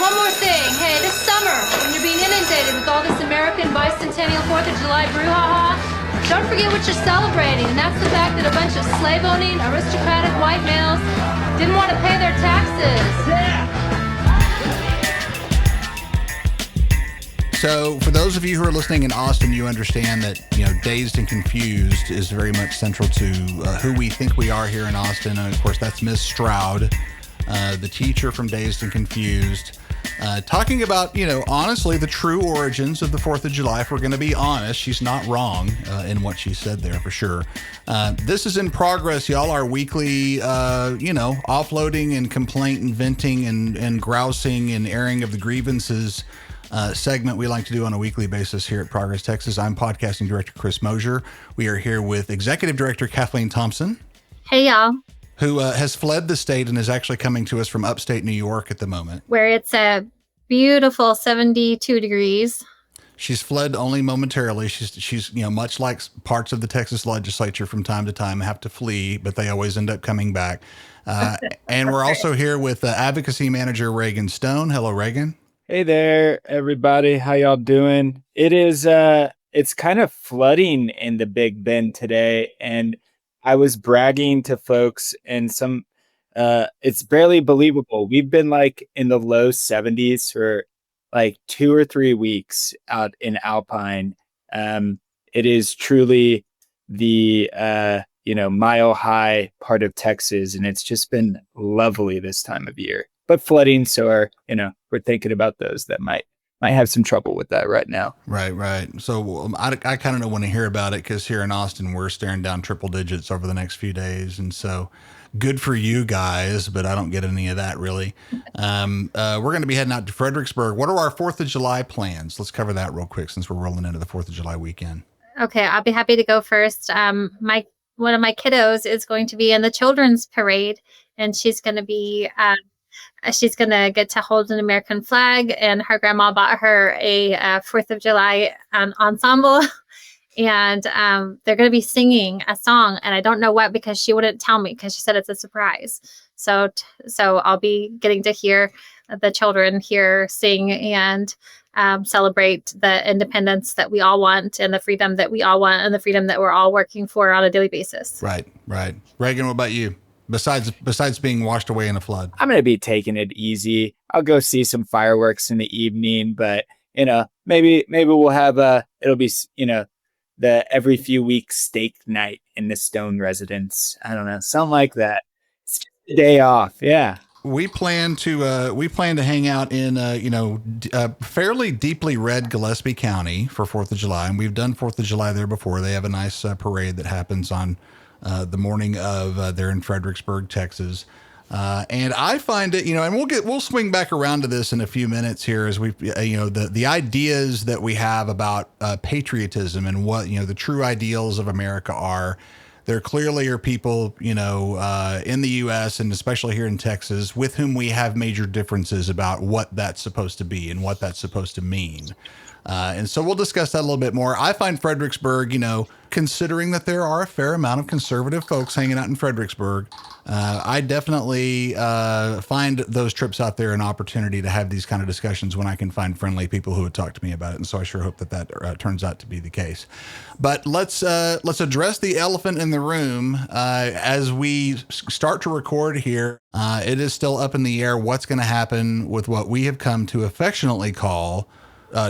one more thing. Hey, this summer, when you're being inundated with all this American bicentennial 4th of July brouhaha, don't forget what you're celebrating, and that's the fact that a bunch of slave-owning, aristocratic white males didn't want to pay their taxes. Yeah! So for those of you who are listening in Austin, you understand that, Dazed and Confused is very much central to who we think we are here in Austin. And of course, that's Miss Stroud, the teacher from Dazed and Confused, talking about, honestly, the true origins of the 4th of July. If we're going to be honest, she's not wrong in what she said there for sure. This is in progress, y'all. Our weekly, offloading and complaint and venting and grousing and airing of the grievances segment we like to do on a weekly basis here at Progress Texas. I'm podcasting director Chris Mosier. We are here with executive director Kathleen Thompson. Hey, y'all. Who has fled the state and is actually coming to us from upstate New York at the moment, where it's a beautiful 72 degrees. She's fled only momentarily. She's much like parts of the Texas legislature from time to time have to flee, but they always end up coming back. And we're also here with advocacy manager Reagan Stone. Hello, Reagan. Hey there, everybody. How y'all doing? It is, it's kind of flooding in the Big Bend today. And I was bragging to folks and it's barely believable. We've been like in the low 70s for like 2 or 3 weeks out in Alpine. It is truly the, mile high part of Texas. And it's just been lovely this time of year. But flooding, so we're thinking about those that might have some trouble with that right now. Right. So I kind of don't want to hear about it because here in Austin, we're staring down triple digits over the next few days. And so good for you guys, but I don't get any of that really. We're going to be heading out to Fredericksburg. What are our 4th of July plans? Let's cover that real quick since we're rolling into the 4th of July weekend. Okay, I'll be happy to go first. One of my kiddos is going to be in the children's parade, and she's going to be... she's going to get to hold an American flag, and her grandma bought her a 4th of July ensemble. And they're going to be singing a song, and I don't know what because she wouldn't tell me because she said it's a surprise. So I'll be getting to hear the children here sing and celebrate the independence that we all want and the freedom that we all want and the freedom that we're all working for on a daily basis. Right. Reagan, what about you? Besides being washed away in a flood? I'm going to be taking it easy. I'll go see some fireworks in the evening, but maybe we'll have it'll be, the every few weeks steak night in the Stone residence. I don't know, something like that. It's just a day off. Yeah. We plan to hang out in fairly deeply red Gillespie County for 4th of July, and we've done 4th of July there before. They have a nice parade that happens on the morning of they're in Fredericksburg, Texas. And I find it, and we'll swing back around to this in a few minutes here as we, the ideas that we have about patriotism and what, the true ideals of America are. There clearly are people, in the U.S. and especially here in Texas with whom we have major differences about what that's supposed to be and what that's supposed to mean. And so we'll discuss that a little bit more. I find Fredericksburg, considering that there are a fair amount of conservative folks hanging out in Fredericksburg, I definitely find those trips out there an opportunity to have these kind of discussions when I can find friendly people who would talk to me about it. And so I sure hope that turns out to be the case. But let's address the elephant in the room as we start to record here. It is still up in the air what's going to happen with what we have come to affectionately call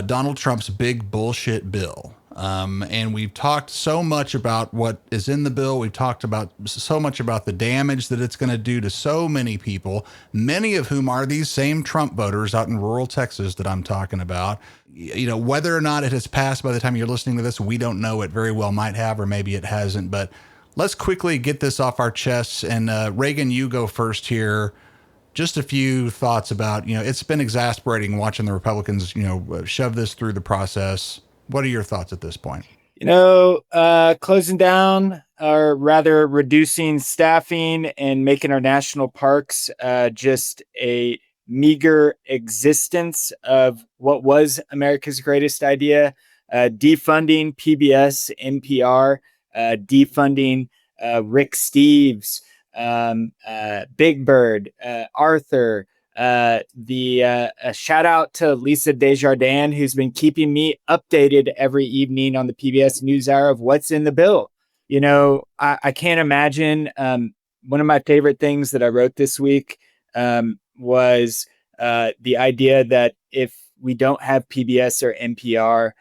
Donald Trump's big bullshit bill. And we've talked so much about what is in the bill. We've talked about so much about the damage that it's going to do to so many people, many of whom are these same Trump voters out in rural Texas that I'm talking about. Whether or not it has passed by the time you're listening to this, we don't know. It very well might have, or maybe it hasn't. But let's quickly get this off our chests. And Reagan, you go first here. Just a few thoughts about, it's been exasperating watching the Republicans, shove this through the process. What are your thoughts at this point? Closing down or rather reducing staffing and making our national parks just a meager existence of what was America's greatest idea, defunding PBS, NPR, defunding Rick Steves, Big Bird, Arthur, A shout out to Lisa Desjardins, who's been keeping me updated every evening on the PBS NewsHour of what's in the bill. You know, I can't imagine. One of my favorite things that I wrote this week was the idea that if we don't have PBS or NPR,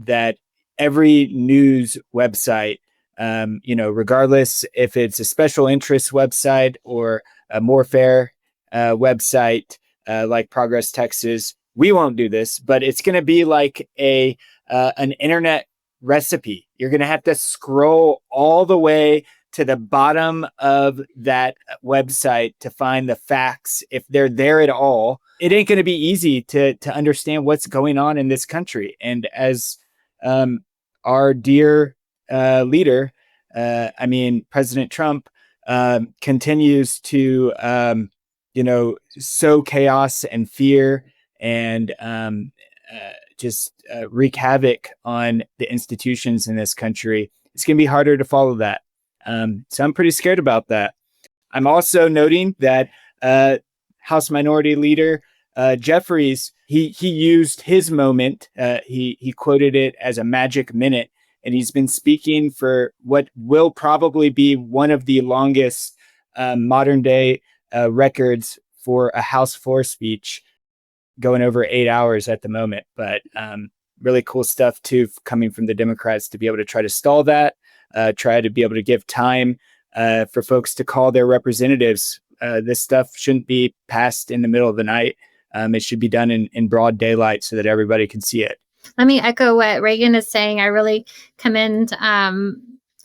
that every news website, regardless if it's a special interest website or a more fair website like Progress Texas, we won't do this, but it's going to be like an internet recipe. You're going to have to scroll all the way to the bottom of that website to find the facts, if they're there at all. It ain't going to be easy to understand what's going on in this country. And as our dear leader, President Trump, continues to, sow chaos and fear and just wreak havoc on the institutions in this country, it's going to be harder to follow that. So I'm pretty scared about that. I'm also noting that House Minority Leader Jeffries, he used his moment. He quoted it as a magic minute, and he's been speaking for what will probably be one of the longest modern day records for a House floor speech, going over 8 hours at the moment. But really cool stuff too, coming from the Democrats to be able to try to stall that, try to be able to give time for folks to call their representatives. This stuff shouldn't be passed in the middle of the night. It should be done in broad daylight so that everybody can see it. Let me echo what Reagan is saying. I really commend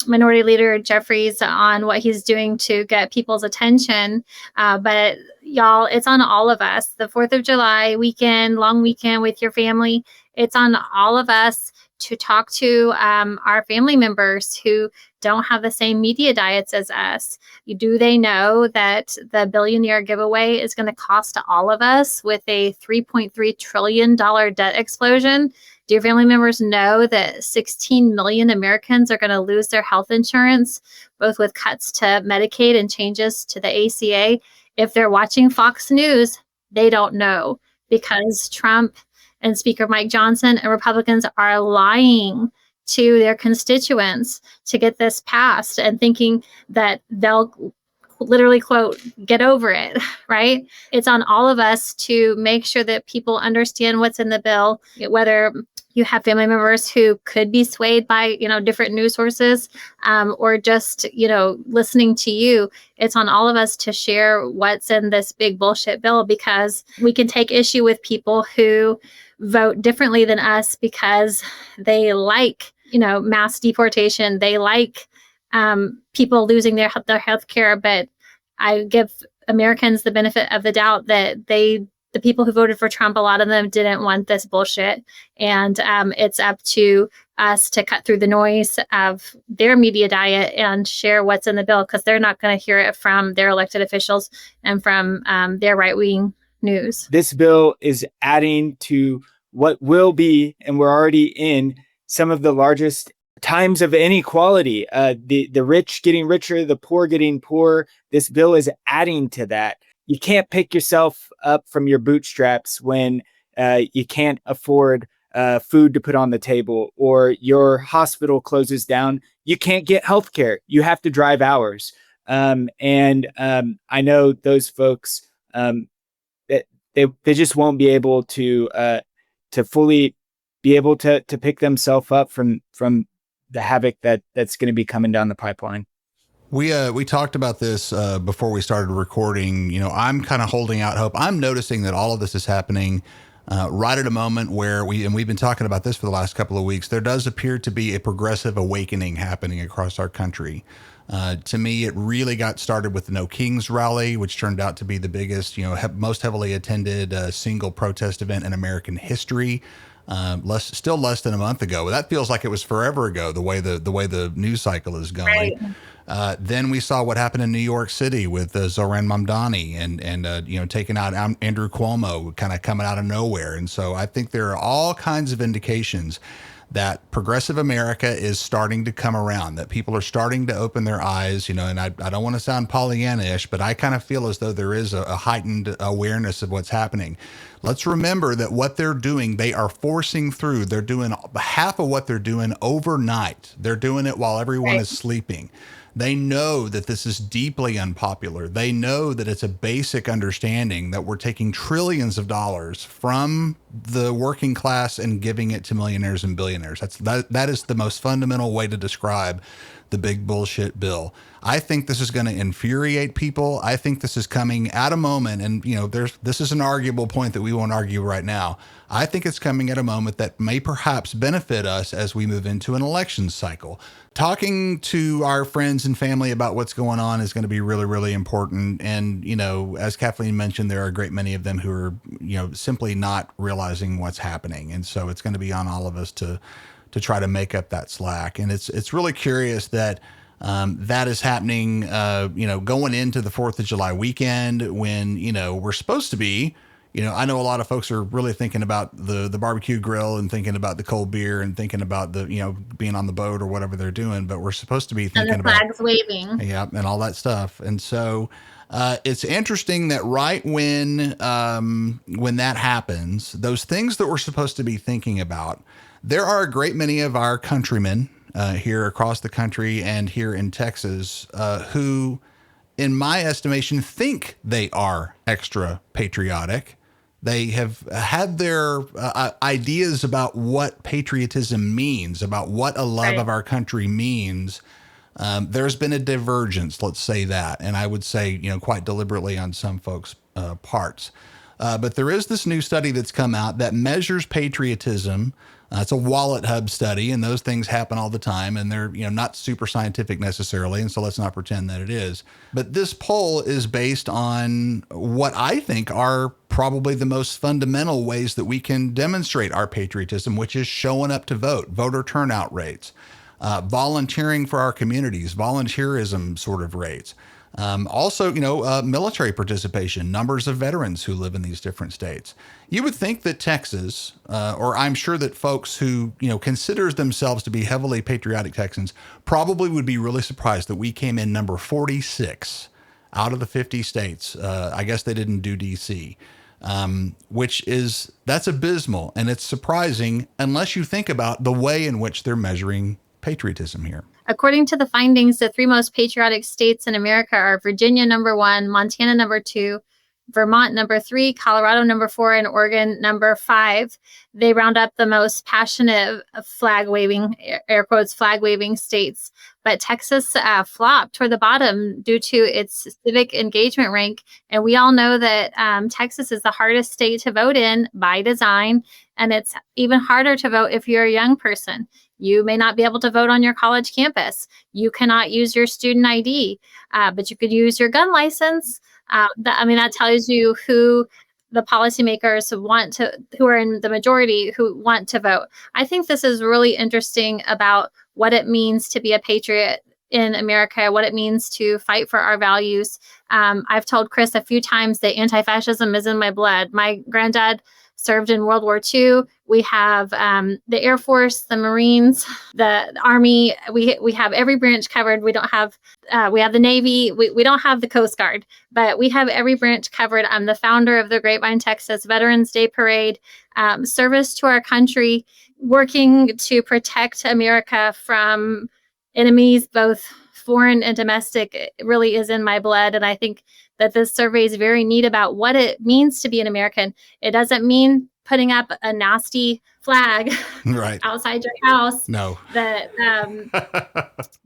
Minority Leader Jeffries on what he's doing to get people's attention. But y'all, it's on all of us. The 4th of July weekend, long weekend with your family, it's on all of us to talk to our family members who don't have the same media diets as us. Do they know that the billionaire giveaway is going to cost all of us with a $3.3 trillion debt explosion? Do your family members know that 16 million Americans are going to lose their health insurance, both with cuts to Medicaid and changes to the ACA? If they're watching Fox News, they don't know, because Trump and Speaker Mike Johnson and Republicans are lying to their constituents to get this passed and thinking that they'll literally, quote, get over it, right? It's on all of us to make sure that people understand what's in the bill, whether you have family members who could be swayed by, different news sources, or just, listening to you. It's on all of us to share what's in this big bullshit bill, because we can take issue with people who vote differently than us because they like, mass deportation. They like people losing their health care. But I give Americans the benefit of the doubt that the people who voted for Trump, a lot of them didn't want this bullshit. And it's up to us to cut through the noise of their media diet and share what's in the bill, because they're not going to hear it from their elected officials and from their right-wing news. This bill is adding to what will be, and we're already in, some of the largest times of inequality. The rich getting richer, the poor getting poorer. This bill is adding to that. You can't pick yourself up from your bootstraps when you can't afford food to put on the table, or your hospital closes down. You can't get health care. You have to drive hours. And I know those folks, that they just won't be able to fully be able to pick themselves up from the havoc that's going to be coming down the pipeline. We talked about this before we started recording. I'm kind of holding out hope. I'm noticing that all of this is happening right at a moment where we've been talking about this for the last couple of weeks. There does appear to be a progressive awakening happening across our country. To me, it really got started with the No Kings rally, which turned out to be the biggest, most heavily attended single protest event in American history. Less than a month ago. That feels like it was forever ago, the way the news cycle is going. Then we saw what happened in New York City with Zoran Mamdani and taking out Andrew Cuomo, kind of coming out of nowhere. And so I think there are all kinds of indications that progressive America is starting to come around, that people are starting to open their eyes, and I don't want to sound Pollyanna-ish, but I kind of feel as though there is a heightened awareness of what's happening. Let's remember that what they're doing, they are forcing through. They're doing half of what they're doing overnight. They're doing it while everyone is sleeping. They know that this is deeply unpopular. They know that it's a basic understanding that we're taking trillions of dollars from the working class and giving it to millionaires and billionaires. That is the most fundamental way to describe the big bullshit bill. I think this is going to infuriate people. I think this is coming at a moment, and this is an arguable point that we won't argue right now. I think it's coming at a moment that may perhaps benefit us as we move into an election cycle. Talking to our friends and family about what's going on is going to be really, really important. And, as Kathleen mentioned, there are a great many of them who are, simply not realizing what's happening. And so it's going to be on all of us to try to make up that slack. And it's really curious that that is happening, going into the 4th of July weekend when, we're supposed to be, I know a lot of folks are really thinking about the barbecue grill and thinking about the cold beer and thinking about the, being on the boat or whatever they're doing, but we're supposed to be thinking about flags waving. Yeah. And all that stuff. And so it's interesting that right when that happens, those things that we're supposed to be thinking about, there are a great many of our countrymen here across the country and here in Texas who, in my estimation, think they are extra patriotic. They have had their ideas about what patriotism means, about what a love of our country means. There's been a divergence, let's say that. And I would say, quite deliberately on some folks' parts. But there is this new study that's come out that measures patriotism. It's a Wallet Hub study, and those things happen all the time, and they're not super scientific necessarily, and so let's not pretend that it is. But this poll is based on what I think are probably the most fundamental ways that we can demonstrate our patriotism, which is showing up to vote, voter turnout rates, volunteering for our communities, volunteerism sort of rates. Also, military participation, numbers of veterans who live in these different states. You would think that Texas, or I'm sure that folks who, considers themselves to be heavily patriotic Texans probably would be really surprised that we came in number 46 out of the 50 states. I guess they didn't do DC, that's abysmal. And it's surprising unless you think about the way in which they're measuring patriotism here. According to the findings, the 3 most patriotic states in America are Virginia number 1, Montana number 2, Vermont number 3, Colorado number 4, and Oregon number 5. They round up the most passionate flag waving, air quotes, flag waving states. But Texas flopped toward the bottom due to its civic engagement rank. And we all know that Texas is the hardest state to vote in by design. And it's even harder to vote if you're a young person. You may not be able to vote on your college campus. You cannot use your student ID, but you could use your gun license. That tells you who the policymakers who are in the majority, who want to vote. I think this is really interesting about what it means to be a patriot in America, what it means to fight for our values. I've told Chris a few times that anti-fascism is in my blood. My granddad served in World War II. We have the Air Force, the Marines, the Army. We have every branch covered. We don't have, we have the Navy. We don't have the Coast Guard, but we have every branch covered. I'm the founder of the Grapevine, Texas Veterans Day Parade, service to our country, working to protect America from enemies, both foreign and domestic. It really is in my blood. And I think that this survey is very neat about what it means to be an American. It doesn't mean putting up a nasty flag outside your house that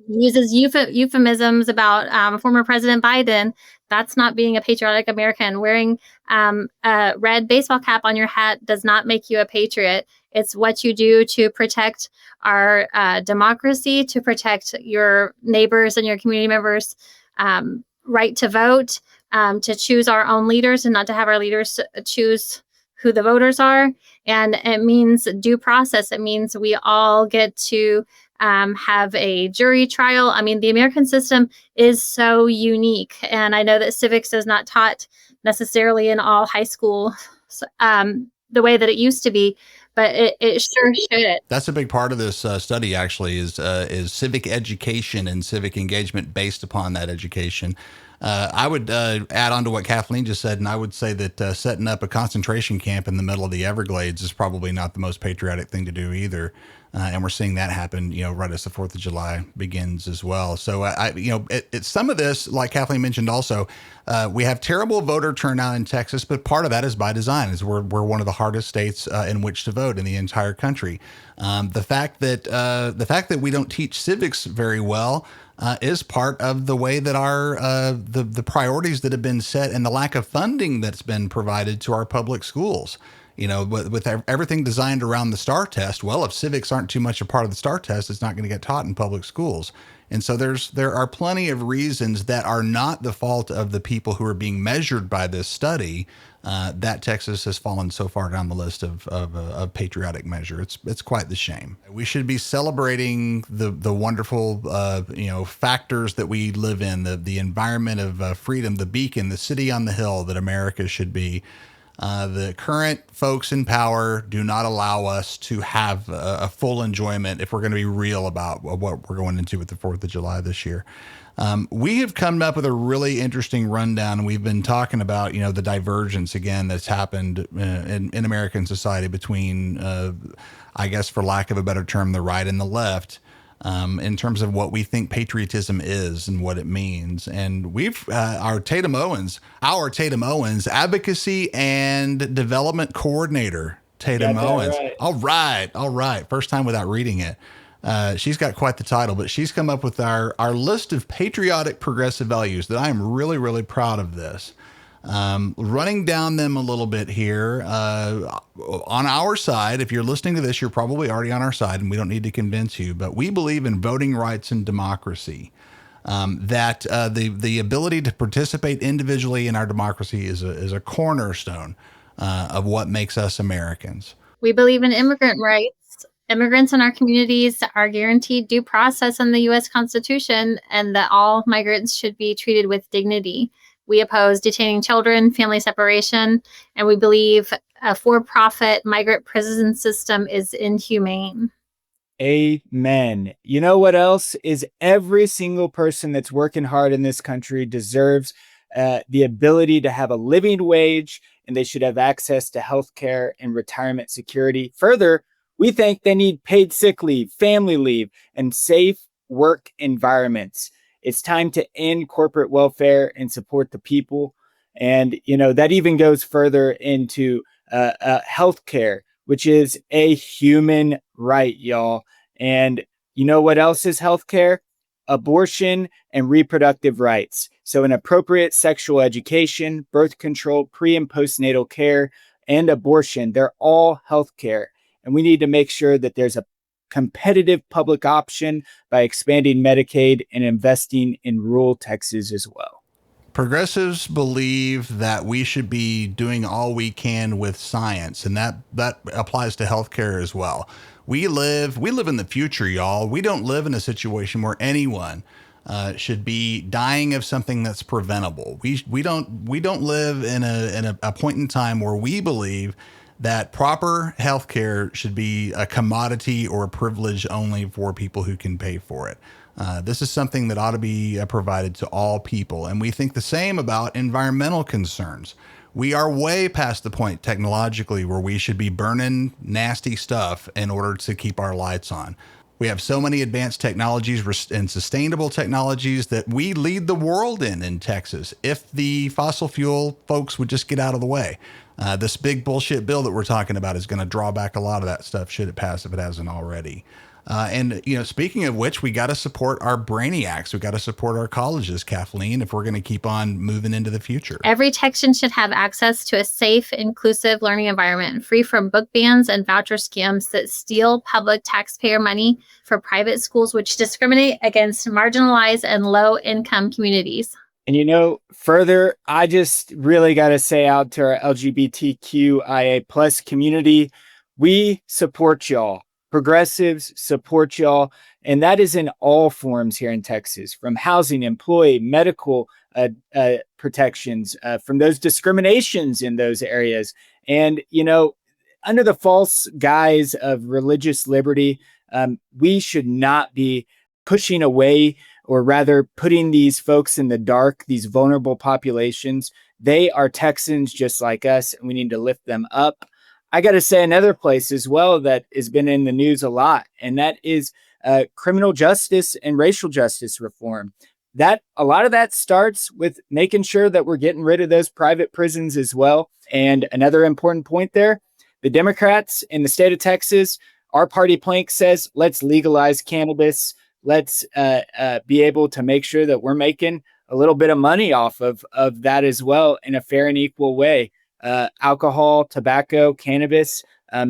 uses euphemisms about former President Biden. That's not being a patriotic American. Wearing a red baseball cap on your hat does not make you a patriot. It's what you do to protect our democracy, to protect your neighbors and your community members' right to vote, to choose our own leaders and not to have our leaders choose who the voters are. And it means due process. It means we all get to have a jury trial. I mean, the American system is so unique. And I know that civics is not taught necessarily in all high school the way that it used to be, but it sure should. That's a big part of this study, actually, is civic education and civic engagement based upon that education. I would add on to what Kathleen just said, and I would say that setting up a concentration camp in the middle of the Everglades is probably not the most patriotic thing to do either. And we're seeing that happen, right as the 4th of July begins as well. So, it's some of this, like Kathleen mentioned also, we have terrible voter turnout in Texas, but part of that is by design, is we're one of the hardest states in which to vote in the entire country. The fact that we don't teach civics very well is part of the way that our the priorities that have been set and the lack of funding that's been provided to our public schools. With everything designed around the STAR test, well, if civics aren't too much a part of the STAR test, it's not going to get taught in public schools. And so there are plenty of reasons that are not the fault of the people who are being measured by this study that Texas has fallen so far down the list of patriotic measure. It's quite the shame. We should be celebrating the wonderful factors that we live in, the environment of freedom, the beacon, the city on the hill that America should be. The current folks in power do not allow us to have a full enjoyment if we're going to be real about what we're going into with the 4th of July this year. We have come up with a really interesting rundown. We've been talking about, the divergence again that's happened in American society between, I guess, for lack of a better term, the right and the left. In terms of what we think patriotism is and what it means. And we've our Tatum Owens, advocacy and development coordinator, Tatum Owens. Right. All right. First time without reading it. She's got quite the title, but she's come up with our list of patriotic progressive values that I am really, really proud of this. Running down them a little bit here, on our side, if you're listening to this, you're probably already on our side and we don't need to convince you, but we believe in voting rights and democracy. That the ability to participate individually in our democracy is a cornerstone of what makes us Americans. We believe in immigrant rights. Immigrants in our communities are guaranteed due process in the U.S. Constitution, and that all migrants should be treated with dignity. We oppose detaining children, family separation, and we believe a for-profit migrant prison system is inhumane. Amen. You know what else is every single person that's working hard in this country deserves the ability to have a living wage, and they should have access to health care and retirement security. Further, we think they need paid sick leave, family leave, and safe work environments. It's time to end corporate welfare and support the people. And, that even goes further into healthcare, which is a human right, y'all. And you know what else is healthcare? Abortion and reproductive rights. So an appropriate sexual education, birth control, pre and postnatal care, and abortion, they're all healthcare. And we need to make sure that there's a competitive public option by expanding Medicaid and investing in rural Texas as well. Progressives believe that we should be doing all we can with science, and that applies to healthcare as well. We live in the future, y'all. We don't live in a situation where anyone should be dying of something that's preventable. We don't live in a point in time where we believe that proper healthcare should be a commodity or a privilege only for people who can pay for it. This is something that ought to be provided to all people. And we think the same about environmental concerns. We are way past the point technologically where we should be burning nasty stuff in order to keep our lights on. We have so many advanced technologies and sustainable technologies that we lead the world in Texas if the fossil fuel folks would just get out of the way. This big bullshit bill that we're talking about is going to draw back a lot of that stuff should it pass if it hasn't already. And speaking of which, we got to support our brainiacs. We got to support our colleges, Kathleen, if we're going to keep on moving into the future. Every Texan should have access to a safe, inclusive learning environment, free from book bans and voucher scams that steal public taxpayer money for private schools, which discriminate against marginalized and low-income communities. And further, I just really got to say out to our LGBTQIA plus community, we support y'all. progressives support y'all. And that is in all forms here in Texas, from housing, employee, medical protections, from those discriminations in those areas. And, under the false guise of religious liberty, we should not be pushing away, or rather putting these folks in the dark, these vulnerable populations. They are Texans just like us, and we need to lift them up. I got to say another place as well that has been in the news a lot, and that is criminal justice and racial justice reform. That a lot of that starts with making sure that we're getting rid of those private prisons as well. And another important point there, the Democrats in the state of Texas, our party plank says, let's legalize cannabis. Let's be able to make sure that we're making a little bit of money off of that as well in a fair and equal way. Alcohol, tobacco, cannabis,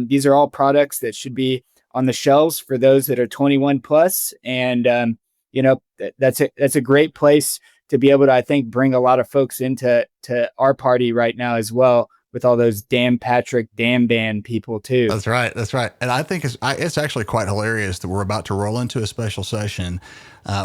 these are all products that should be on the shelves for those that are 21 plus. And, that's a great place to be able to, I think, bring a lot of folks into our party right now as well, with all those damn Patrick damn ban people too. That's right. And I think it's actually quite hilarious that we're about to roll into a special session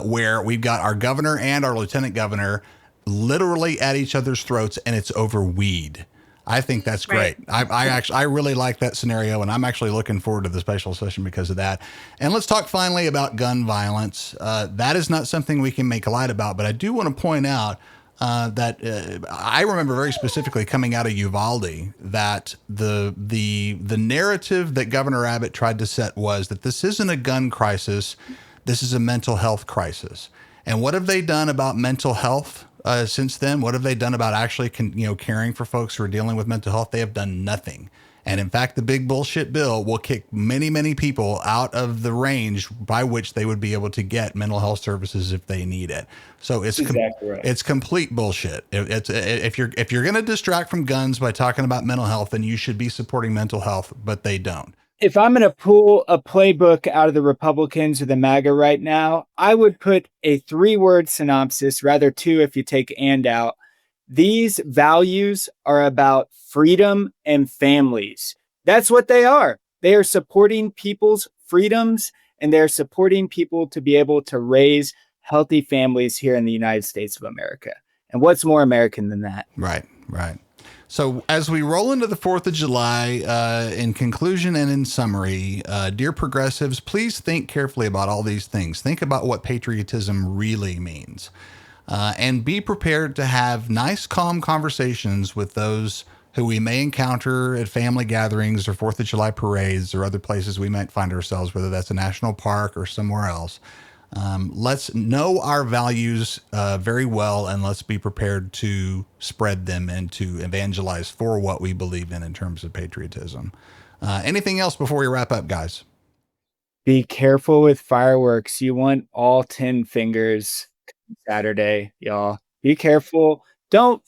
where we've got our governor and our lieutenant governor literally at each other's throats, and it's over weed. I think that's great. Right. I really like that scenario, and I'm actually looking forward to the special session because of that. And let's talk finally about gun violence. That is not something we can make light about, but I do want to point out that I remember very specifically coming out of Uvalde that the narrative that Governor Abbott tried to set was that this isn't a gun crisis, this is a mental health crisis. And what have they done about mental health since then? What have they done about actually caring for folks who are dealing with mental health? They have done nothing. And in fact, the big bullshit bill will kick many, many people out of the range by which they would be able to get mental health services if they need it. So it's exactly right. It's complete bullshit. If you're going to distract from guns by talking about mental health, then you should be supporting mental health, but they don't. If I'm going to pull a playbook out of the Republicans or the MAGA right now, I would put a 3-word synopsis, rather 2 if you take and out. These values are about freedom and families. That's what they are. They are supporting people's freedoms, and they're supporting people to be able to raise healthy families here in the United States of America. And what's more American than that? Right. So as we roll into the 4th of July, in conclusion and in summary, dear progressives, please think carefully about all these things. Think about what patriotism really means. And be prepared to have nice, calm conversations with those who we may encounter at family gatherings or 4th of July parades or other places we might find ourselves, whether that's a national park or somewhere else. Let's know our values very well, and let's be prepared to spread them and to evangelize for what we believe in terms of patriotism. Anything else before we wrap up, guys? Be careful with fireworks. You want all 10 fingers Saturday, y'all. Be careful. Don't,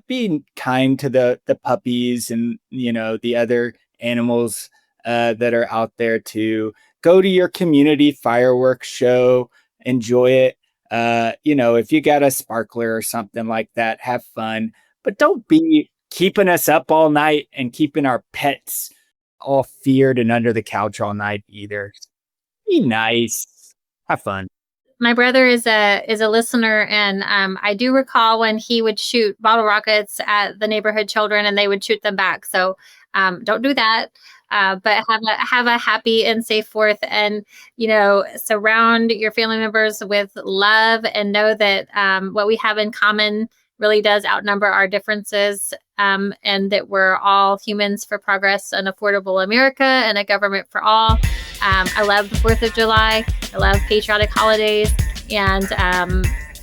be kind to the puppies and, the other animals that are out there too. Go to your community fireworks show, enjoy it. If you got a sparkler or something like that, have fun. But don't be keeping us up all night and keeping our pets all feared and under the couch all night either. Be nice. Have fun. My brother is a listener, and I do recall when he would shoot bottle rockets at the neighborhood children, and they would shoot them back. So don't do that. But have a happy and safe 4th, and surround your family members with love, and know that what we have in common really does outnumber our differences, and that we're all humans for progress, an affordable America, and a government for all. I love the 4th of July. I love patriotic holidays, and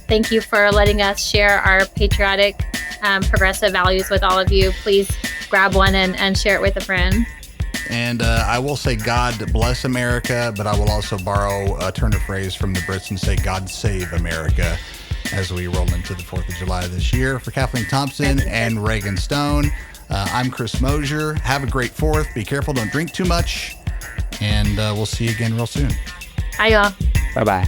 thank you for letting us share our patriotic, progressive values with all of you. Please grab one and share it with a friend. And I will say God bless America, but I will also borrow a turn of phrase from the Brits and say God save America as we roll into the 4th of July this year. For Kathleen Thompson and Reagan Stone, I'm Chris Mosier. Have a great 4th. Be careful. Don't drink too much. And we'll see you again real soon. Bye, y'all. Bye-bye.